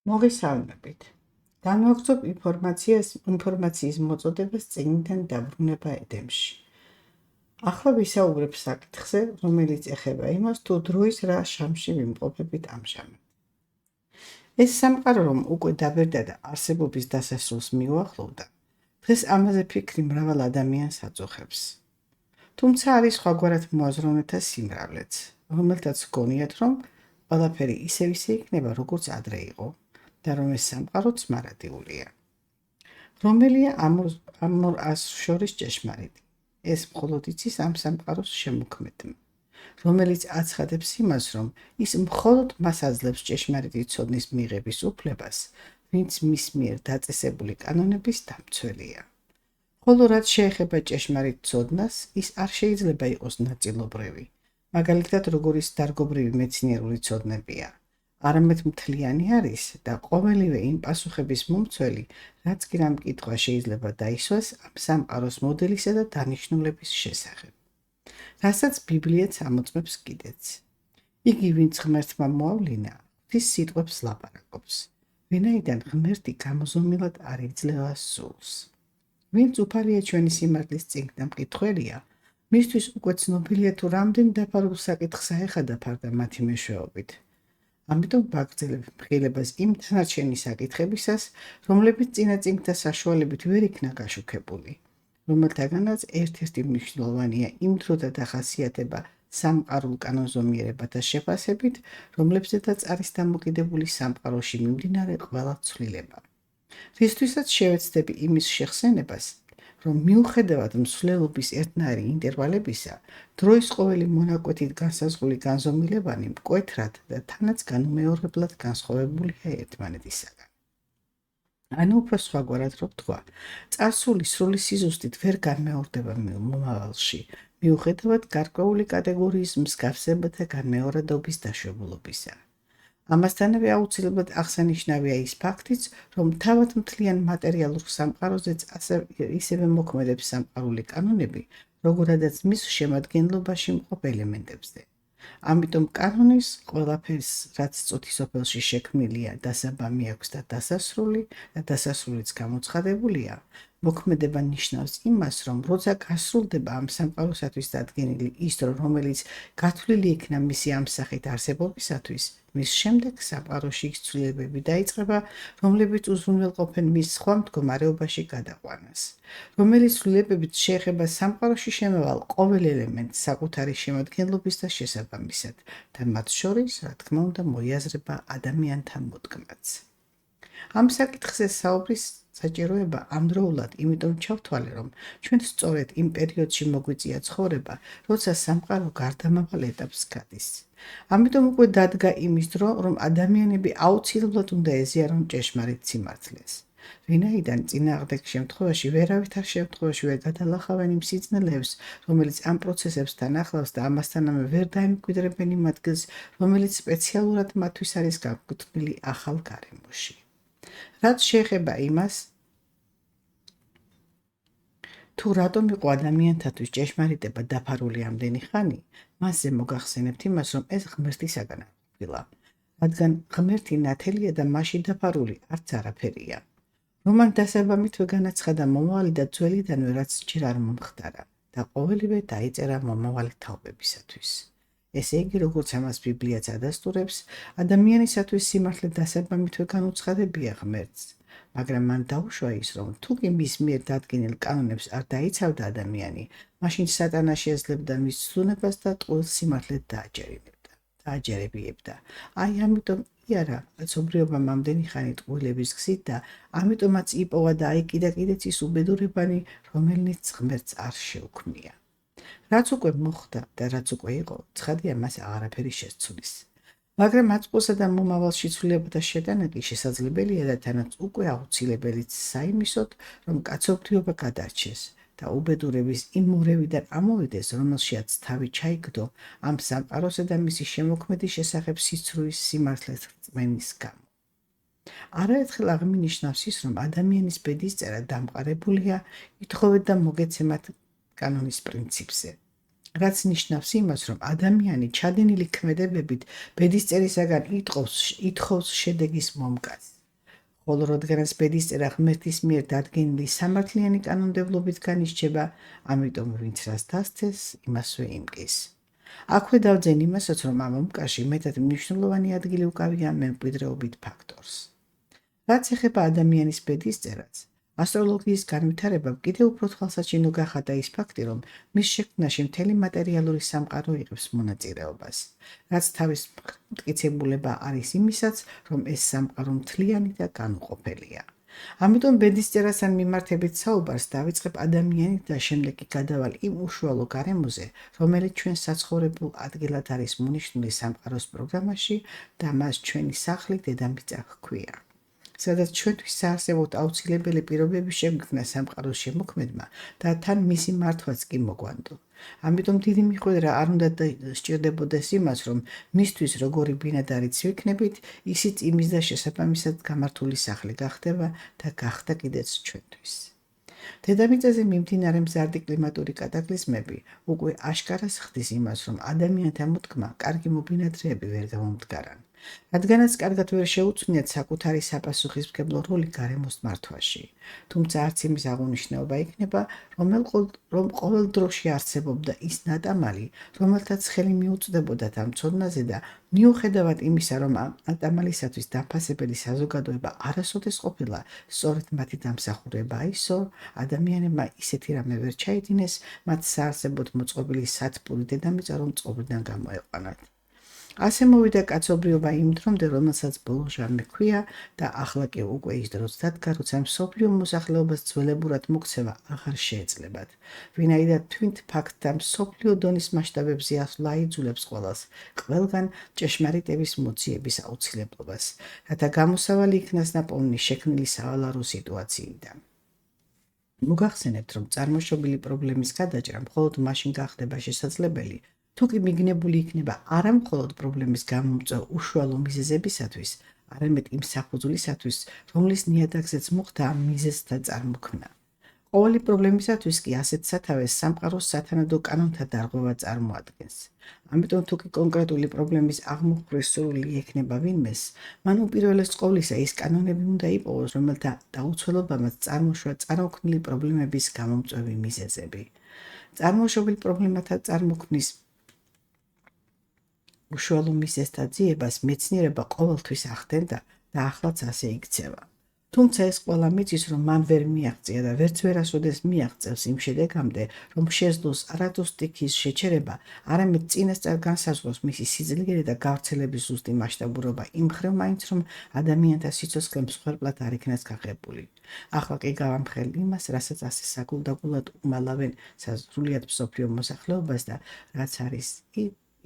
მოგესალმებით. განვაგრძობ ინფორმაციის მოწოდებას წიგნიდან დაბრუნება ედემში. ახლა ვისაუბრებ საკითხზე, რომელიც ეხება იმას, თუ დროის რა შამში ვიმყოფებით ამჟამად. ეს სამყარო, რომ უკვე დაბერდა და არსებობის დასასრულს მიუახლოვდა, დღეს ამაზე ფიქრი მრავალ ადამიანს აწუხებს. თუმცა არის სხვაგვარად მოაზროვნეთა სიმრავლეც, რომელთაც გონიათ, რომ ყველაფერი ისევ იქნება, როგორც ადრე იყო. და რომ ეს სამყაროც მარადიულია. რომელია ამ ორ ასს შორის ჭეშმარიტი? ეს მხოლოდ იცის ამ სამყაროს შემოქმედმა, რომელიც აცხადებს იმას, რომ ის მხოლოდ მას აძლევს ჭეშმარიტი ცოდნის მიღების უფლებას, ვინც მის მიერ დაწესებული კანონების დამცველია. ხოლო რაც შეეხება ჭეშმარიტ ცოდნას, ის არ შეიძლება იყოს ნაწილობრივი, მაგალითად როგორიც დარგობრივი მეცნიერული ცოდნებია. არამედ მთლიანი არის და ყოველივე იმ პასუხების მომცველი, რაც კი რამ კითხვა შეიძლება დაისვას ამ სამყაროს მოდელისა და დანიშნულების შესახებ. რასაც ბიბლიაც ამოწმებს კიდეც. იგი, ვინც ღმერთმა მოავლინა, ღვთის სიტყვებს ლაპარაკობს, ვინაიდან ღმერთი გამოზომილად არ იძლევა სულს. ვინც უფალია ჩვენი სიმართლის წიგნთა მკითხველია, მისთვის უკვე ცნობილია თუ რამდენ დაფარულ საკითხს აეხადა ფარდა მათი მეშვეობით. ამიტომ ვაგრძელებ მხილებას იმ დანარჩენი საკითხებისას, რომლებიც წინა წიგნთა საშუალებით ვერ იქნა გაშუქებული, რომელთაგანაც ერთ-ერთი მნიშვნელოვანია იმ დროთა დახასიათება სამყარულ კანონზომიერებათა შეფასებით, რომლებზედაც არის დამოკიდებული სამყაროში მიმდინარე ყველა ცვლილება. რისთვისაც შევეცდები იმის შეხსენებას, რომ მიუხედავად მსვლელობის ერთნაირი ინტერვალებისა, დროის ყოველი მონაკვეთით განსაზღვრული განზომილებანი მკვეთრად და თანაც განუმეორებლად განსხვავებულია ერთმანეთისაგან. ანუ უფრო სხვაგვარად რო ვთქვა, წარსული სრული სიზუსტით ვერ განმეორდება მომავალში, მიუხედავად გარკვეული კატეგორიის მსგავსებათა განმეორებობის დაშვებულობისა. ამასთანავე აუცილებლად აღსანიშნავია ის ფაქტიც, რომ თავად მთლიან მატერიალურ სამყაროზეც ისევე მოქმედებს სამყარული კანონები, როგორადაც მის შემადგენლობაში მყოფ ელემენტებზე. ამიტომ კანონის ყველაფერს, რაც წუთისოფელში შექმნილია, დასაბამი აქვს და დასასრულიც გამოცხადებულია, მოქმედება ნიშნავს იმას, რომ როცა გასრულდება ამ სამყაროსათვის დადგენილი ის დრო, რომელიც გათვლილი იქნა მისი ამ სახით არსებობისათვის, მის შემდეგ სამყაროში ის ცვლილებები დაიწყება, რომლებიც უზრუნველყოფენ მის სხვა მდგომარეობაში გადაყვანას, რომელიც ცვლილებებით შეეხება სამყაროში შემავალ ყოველ ელემენტს საკუთარი შემადგენლობის და შესაბამისად და მათ შორის, რა თქმა უნდა, მოიაზრება ადამიანთა მოდგმაც. ამ საკითხზე საუბრის საჭიროება ამდროულად იმიტომ ჩავთვალე, რომ ჩვენ სწორედ იმ პერიოდში მოგვიწია ცხოვრება, როცა სამყარო გარდამავალ ეტაპს გადის. ამიტომ უკვე დადგა იმის დრო, რომ ადამიანები აუცილებლად უნდა ეზიარონ ჭეშმარიტ სიმართლეს. ვინაიდან წინააღმდეგ შემთხვევაში ვერავითარ შემთხვევაში ვერ გადალახავენ იმ სიძნელეებს, რომელიც ამ პროცესებს თან ახლავს და ამასთანავე ვერ დაემკვიდრებენ იმ ადგილს, რომელიც სპეციალურად მათთვის არის გაკუთვნილი ახალ გარემოში. რაც შეეხება იმას, თუ რატომ იყო ადამიანთათვის ჭეშმარიტება დაფარული ამდენი ხანი, მასზე მოგახსენებთ იმას, რომ ეს ღმერთისაგან ყოფილა, რადგან ღმერთი ნათელია და მასში დაფარული არც არაფერია. რომან დასაბამითვე განაცხადა მომავალი და ძველიდანვე რაც ჯერ არ მომხდარა და ყოველივე დაიწერა მომავალი თაობებისათვის. ესე იგი, როგორც ამას ბიბლიაც ადასტურებს, ადამიანისათვის სიმართლე დასაბამითვე განუცხადებია ღმერთს, მაგრამ მან დაუშვა ის, რომ თუ კი მის მიერ დადგენილ კანონებს არ დაიცავდა ადამიანი, მაშინ სატანა შეძლებდა მის ცდუნებას და ტყუილს სიმართლედ დააჯერებიებდა. აი ამიტომ იარა კაცობრიობამ ამდენი ხანი ტყუილების გზით და ამიტომაც იპოვა და აი კიდეც ის უბედურებანი, რომელნიც ღმერთს არ შეუქმნია. რაც უკვე მოხდა და რაც უკვე იყო, ცხადია მას აღარაფერი შესცვლის. მაგრამ აწყვოსა და მომავალში ცვლილებათა შეტანა კი შესაძლებელია და თანაც უკვე აუცილებელიც საიმისოდ, რომ კაცობრიობა გადარჩეს და უბედურების იმ მორევიდან ამოვიდეს, რომელშიაც თავი ჩაიგდო ამ სამყაროსა და მისი შემოქმედის შესახებ სიცრუის სიმართლეს რწმენის გამო. არაერთხელ აღინიშნავს ის, რომ ადამიანის ბედისწერა დამყარებულია ითხოვეთ და მოგეცემათ კანონის პრინციპზე. რაც ნიშნავს იმას, რომ ადამიანი ჩადენილი ქმედებებით ბედისწერისაგან ითხოვს შედეგის მომკაცს. ხოლო რადგანაც ბედისწერა ღმერთის მიერ დადგენილი სამართლიანი კანონმდებლობით განისჩება, ამიტომ ვინც რას დასცეს, იმასვე იმკის. აქვე დავძენ იმასაც, რომ ამ ომკაში მეტად მნიშვნელოვანი ადგილი უკავია მემკვიდრეობით ფაქტორს. რაც ეხება ადამიანის ბედისწერას, ასტროლოგიის განვითარებამ კიდევ უფრო თვალსაჩინო გახადა ის ფაქტი, რომ მის შექმნაში მთელი მატერიალური სამყარო იღებს მონაწილეობას, რაც თავის მტკიცებულება არის იმისაც, რომ ეს სამყარო მთლიანი და განუყოფელია. ამიტომ ბედისწერასთან მიმართებით საუბარს დავიწყებ ადამიანით და შემდეგ კი გადავალ იმ უშუალო გარემოზე, რომელიც ჩვენ საცხოვრებელ ადგილად არის მონიშნული სამყაროს პროგრამაში და მას ჩვენი სახლი დედამიწა ჰქვია. სადაც ჩვენთვის საარსებოდ აუცილებელი პირობები შემქმნა სამყაროს შემოქმედმა და თან მისი მართვაც კი მოგვანდო. ამიტომ დიდი მიხვედრა არ უნდა სჭირდებოდეს იმას, რომ მისთვის როგორი ბინადარიც ვიქნებით, ისიც იმის და შესაბამისად გამართული სახლი გახდება და გახდა კიდეც ჩვენთვის. დედამიწაზე მიმდინარე მზარდი კლიმატური კატაკლიზმები უკვე აშკარას ხდის იმას, რომ ადამიანთა მოდგმა კარგი მობინადრეები ვერ გამომდგარან. რადგანაც კარგად ვერ შეუწყვინეთ საკუთარი საპასუხისმგებლო როლი გარემოს მართვაში. თუმცა არც იმის აღუნიშნაობა იქნება, რომ ყოველ დროში არსებობდა ის ნატამალი, რომელთაც ხელი მიუწვდებოდათ ამ ცოდნაზე და მიუხედავად იმისა, რომ ამ ნატამალისათვის დამფასებელი საზოგადოება არასოდეს ყოფილა სწორედ მათი დამსახურება აისო, ადამიანებმა ისეთი რამე ვერ ჩაიდინეს მათ საარსებოდ მოწყობილი სათბური დედამიწა, რომ წყობრიდან გამოეყვანათ. ასე მოვიდა კაცობრიობა იმ დრომდე, რომელსაც ბოლო ჟამი ჰქვია და ახლა კი უკვე ის დროც დადგა, როცა მსოფლიო მოსახლეობას ძველებურად მოქცევა აღარ შეეძლებათ. ვინაიდან თვით ფაქტთა მსოფლიო დონის მასშტაბებზე ასვლა აიძულებს ყველას, ყველგან ჭეშმარიტების მოძიების აუცილებლობას, რათა გამოსავალი იქნას ნაპოვნი შექმნილი სავალარო სიტუაციიდან. მოგახსენებთ, რომ წარმოშობილი პრობლემის გადაჭრა მხოლოდ მაშინ გახდება შესაძლებელი, თუ კი მიგნებული იქნება არა მხოლოდ პრობლემის გამომწვევ უშუალო მიზეზებისათვის, არამედ იმ საფუძვლისათვის, რომლის ნიადაგზეც მოხდა ამ მიზეზთა წარმოქმნა. ყოველი პრობლემისათვის კი ასეთ სათავეს სამყაროს სათანადო კანონთა დარღვევა წარმოადგენს. ამიტომ თუ კი კონკრეტული პრობლემის აღმოფხვრის სურვილი ექნება ვინმეს, მან უპირველეს ყოვლისა ის კანონები უნდა იპოვოს, რომელთა დაუცველობამაც წარმოშვა წარმოქმნილი პრობლემების გამომწვევი მიზეზები. წარმოშობილ პრობლემათა წარმოქმნის უშუალო მიზეზთა ძიებას მეცნიერება ყოველთვის ახდენდა და ახლაც ასე იქცევა. თუმცა ეს ყველა მიწის, რომ მან ვერ მიაღწია და ვერც ვერასოდეს მიაღწევს იმ შედეგამდე, რომ შესძლოს არადო სტიქიის შეჩერება, არამედ წინასწარ განსაზღვროს მისი სიძლიერე და გავრცელების ზუსტი მასშტაბურობა იმ მხრივ მაინც, რომ ადამიანთა სიცოცხლე მსხვერპლად არ იქნას გაღებული. ახლა კი გავამხელ იმას, რასაც ასე საგულდაგულად უმალავენ სრულიად მსოფლიო მოსახლეობას და რაც არის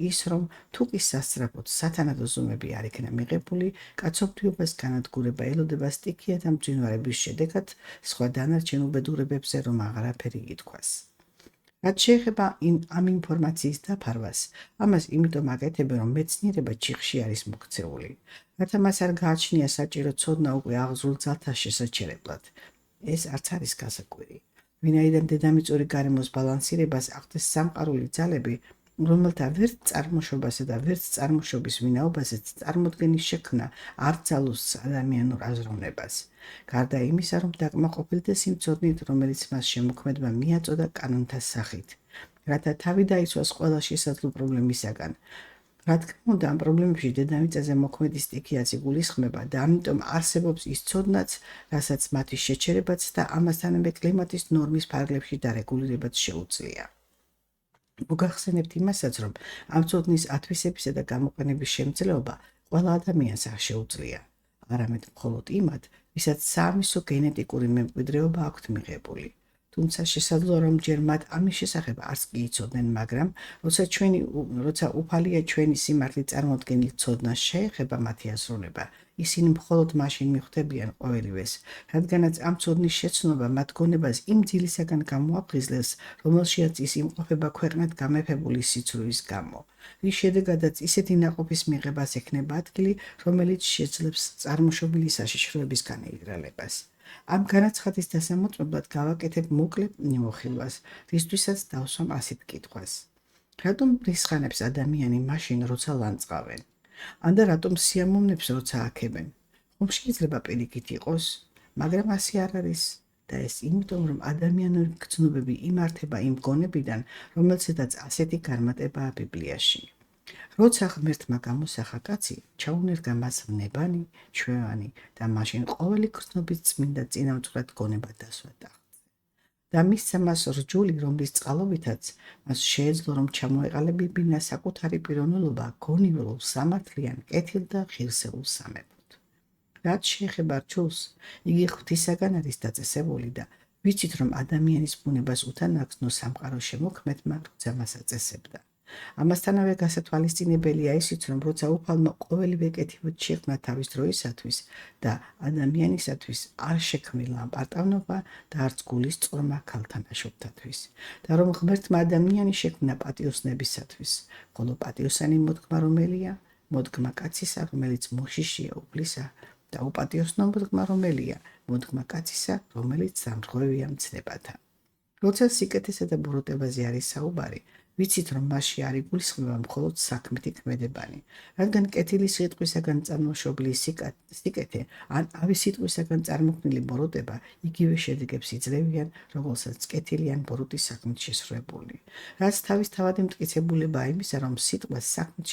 ის, რომ თუ კი სასწრაფოდ სათანადო ზომები არ იქნა მიღებული, კაცობრიობას განადგურება ელოდება სტიქია და მძვინვარების შედეგად სხვა დანარჩენ უბედურებებზე, რომ აღარაფერი ითქვას. რაც შეეხება ამ ინფორმაციის დაფარვას, ამას იმიტომ აკეთებენ, რომ მეცნიერება ჩიხში არის მოქცეული, რათა მას არ გააჩნია საჭირო ცოდნა უკვე აღზრულ ძალთა შესაჩერებლად. ეს არც არის გასაკვირი. ვინაიდან დედამიწური გარემოს ბალანსირებას ახდენს სამყარული ძალები, რომელთა ვერც წარმოშობასა და ვერც წარმოშობის ვინაობაზეც წარმოდგენის შექმნა არ ძალუს ადამიანურ აზროვნებას. გარდა იმისა, რომ დაკმაყოფილდეს იმ ცოდნით, რომელიც მას შემოქმედმა მიაწოდა კანონთა სახით, რათა თავი დაიცვას ყველა შესაძლო პრობლემისაგან. რა თქმა უნდა, ამ პრობლემებში დედამიწაზე მოქმედი სტიქიაც იგულისხმება და ამიტომ არსებობს ის ცოდნაც, რასაც მათი შეჩერებაც და ამასთანავე კლიმატის ნორმის ფარგლებში დარეგულირებაც შეუძლია. მოგახსენებთ იმასაც, რომ ამ ცოდნის ათვისებისა და გამოყენების შემძლეობა ყველა ადამიანს არ შეუძლია, არამედ მხოლოდ იმათ, ვისაც საამისო გენეტიკური მემკვიდრეობა აქვთ მიღებული. თუმცა შესაძლოა, რომ ჯერ მათ ამის შესახებ არც კი იცოდნენ, მაგრამ როცა უფალია ჩვენი სიმართლით წარმოდგენილ ცოდნას შეეხება მათი აზროვნება, ისინი მხოლოდ მაშინ მიხვდებიან ყოველივეს, რადგანაც ამ ცოდნის შეცნობა მათ გონებას იმ ძილისაგან გამოაფხიზლებს, რომელშიაც ის იმყოფება ქვეყნად გამეფებული სიცრუის გამო, რის შედეგადაც ისეთი ნაყოფის მიღებას ექნება ადგილი, რომელიც შეძლებს წარმოშობილი საშიშროების განეირალებას. ამ განაცხადის დასამოწმებლად გავაკეთებ მოკლე მიმოხილვას, რისთვისაც დავსვამ ასეთ კითხვას. რატომ რისხანებს ადამიანი მაშინ, როცა ლანძღავენ? ან და რატომ სიამოვნებს, როცა აქებენ? შეიძლება პირიქით იყოს, მაგრამ ასე არ არის და ეს იმიტომ, რომ ადამიანური გრძნობები იმართება იმ გონებიდან, რომელზედაც ასეთი განმარტებაა ბიბლიაში. როცა ღმერთმა გამოსახა კაცი, ჩაუნერგა მას ვნებანი, ჩვევანი და მაშინ ყოველი გრძნობის წმინდა წინამძღვრად გონება დასვა ტახტზე. და მისცა მას რჯული, რომლის წყალობითაც მას შეეძლო, რომ ჩამოეყალიბებინა საკუთარი პიროვნულობა გონივრულ, სამართლიან, კეთილ და ღირსეულ სამეფოდ. რაც შეეხება რჯულს, იგი ღვთისაგან არის დაწესებული და ვიცით, რომ ადამიანის ბუნებას უთანაგზნო სამყარო შემოქმედმა, როცა მას აწესებდა. ამასთანავე გასათვალისწინებელია ისიც, რომ როცა უფალმა ყოველივე კეთილად შექმნა თავის დროისათვის და ადამიანისათვის არ შექმნილა პარტავნობა და არც გულისწყრომა ქალთანაშობთათვის, და რომ ღმერთმა ადამიანი შექმნა პატიოსნებისათვის, ხოლო პატიოსანი მოდგმა რომელია? მოდგმა კაცისა, რომელიც მოშიშია უფლისა, და უპატიოსნო მოდგმა რომელია? მოდგმა კაცისა, რომელიც დამრღვევია მცნებათა. როცა სიკეთესა და ბოროტებაზე არის საუბარი, ვიცით, რომ მასში არ იგულისხმება მხოლოდ საქმითი ქმედებანი, რადგან კეთილი სიტყვისაგან წარმოშობილი სიკეთე ან ავი სიტყვისაგან წარმოქმნილი ბოროტება იგივე შედეგებს იძლევიან, როგორცაც კეთილი ან ბოროტი საქმით შესრულებული. რაც თავისთავად მტკიცებულებაა იმისა, რომ სიტყვა საქმით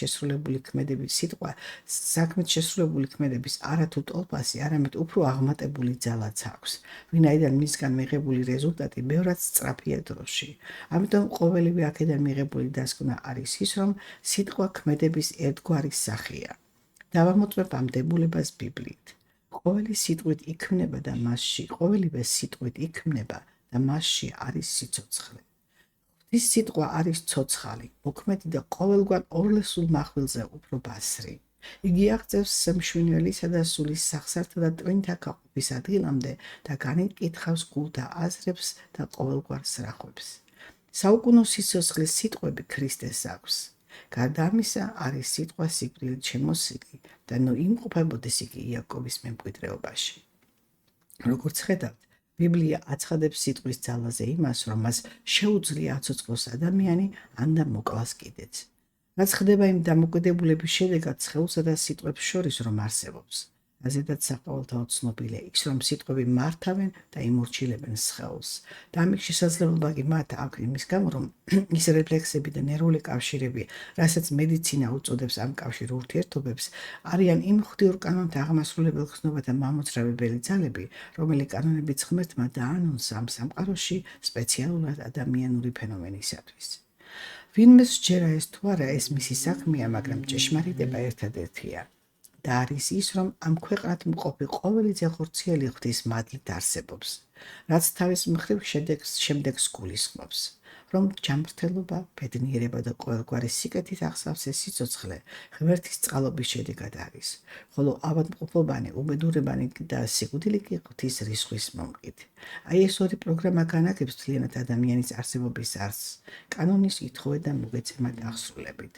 შესრულებული ქმედების არათუ ტოლფასი, არამედ უფრო აღმატებული ძალაც აქვს, ვინაიდან მისგან მიღებული რეზულტატი ბევრად სწრაფია დროში. ამიტომ ყოველივე აქედან მიღებული დასკვნა არის ის, რომ სიტყვა ქმედების ერთგვარი სახეა. დავამოწმებ ამ დებულებას ბიბლიით. ყოველივე სიტყვით იქმნება და მასში არის სიცოცხლე. ღვთის სიტყვა არის ცოცხალი, მოქმედი და ყოველგვარ ორლესულ מחვილზე უფრო ბასრი. იგი აღწევს მშვენივრისა და სულის სახსართა და ტვინთა გაყოფის ადგილამდე და განიკითხავს გულთა აზრებს და ყოველგვარ სრახვებს. საუკუნო სიცოცხლის სიტყვები ქრისტეს აქვს. გარდა ამისა, არის სიტყვა სიკვდილით შემოსილი და ნუ იმყოფებოდეს იგი იაკობის მემკვიდრეობაში. როგორც ხედავთ, ბიბლია აცხადებს სიტყვის ძალაზე იმას, რომ მას შეუძლია აცოცხლოს ადამიანი ან და მოკლას კიდეც. რაც ხდება იმ დამოკიდებულების შედეგად სხეულსა და სიტყვებს შორის, რომ არსებობს. აზედაც საყოველთაო ცნობილია ის, რომ სიტყვები მართავენ და იმორჩილებენ სხეულს. და ამის შესაძლებლობა კი მათ აქვს იმის გამო, რომ ის რეფლექსები და ნერვული კავშირები, რასაც მედიცინა უწოდებს ამ კავშირ ურთიერთობებს, არიან იმ ღვთიურ კანონთა აღმასრულებელ გრძნობათა მამოძრავებელი ძალები, რომელი კანონებიც ღმერთმა დაანონსა ამ სამყაროში სპეციალურად ადამიანური ფენომენისათვის. ვინმე სჯერა ეს თუ არა, ეს მისი საქმეა, მაგრამ ჭეშმარიტება ერთადერთია. და არის ის, რომ ამ ქვეყნად მყოფი ყოველი ძეხორციელი ღვთის მადლით არსებობს, რაც თავის მხრივ შემდეგს გულისხმობს, რომ ჯანმრთელობა, ბედნიერება და ყოველგვარი სიკეთით აღსავსე სიცოცხლე ღმერთის წყალობის შედეგად არის, ხოლო ავადმყოფობანი, უბედურებანი და სიკვდილი კი ღვთის რისხვის მომყით. აი ეს ორი პროგრამა განაგებს მთლიანად ადამიანის არსებობის არსს, კანონის ითხოვე და მოგეცემა აღსრულებით.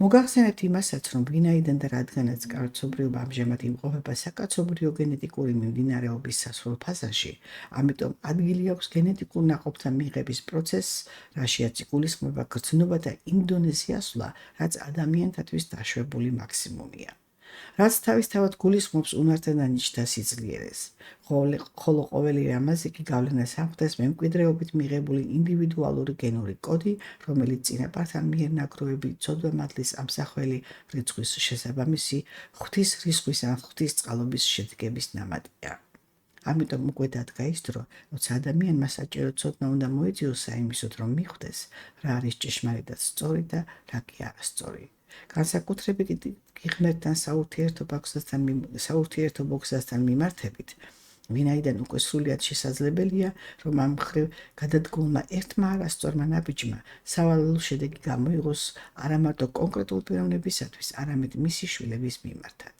მოგახსენებთ იმასაც, რომ ვინაიდან და რადგანაც კაცობრიობა ამჟამად იმყოფება საკაცობრიო გენეტიკური მიმდინარეობის სასრულ ფაზაში, ამიტომ ადგილი აქვს გენეტიკურ ნაყოფთა მიღების პროცესს, რაშიაც იგულისხმება გრძნობა და იმ დონეზე ასვლა, რაც ადამიანთათვის დაშვებული მაქსიმუმია. რაც თავისთავად გულისხმობს უნართა და ნიჭთა სიძლიერეს, ხოლო ყოველივე ამაზე კი გავლენას ახდენს მემკვიდრეობით მიღებული ინდივიდუალური გენური კოდი, რომელიც წინაპართან მიერ ნაგროვებული ცოდვა-მადლის ამსახველი რიცხვის შესაბამისი ღვთის რისხვის ან ღვთის წყალობის შედგების ნამატია. ამიტომ უკვე დადგაისდრო, როცა ადამიანმა საჭირო ცოდნა უნდა მოეწიოსა იმისოთ, რომ მიხვდეს, რა არის ჭეშმარიტად სწორი და რა კი არასწორი. განსაკუთრებით კი ღმერთთან საურთიერთობისთან მიმართებით, ვინაიდან უკვე სრულიად შესაძლებელია, რომ ამ მხრივ გადადგმულმა ერთმა არასწორმა ნაბიჯმა სავალალო შედეგი გამოიღოს არა მარტო კონკრეტულ პიროვნებისათვის, არამედ მისი შვილების მიმართაც.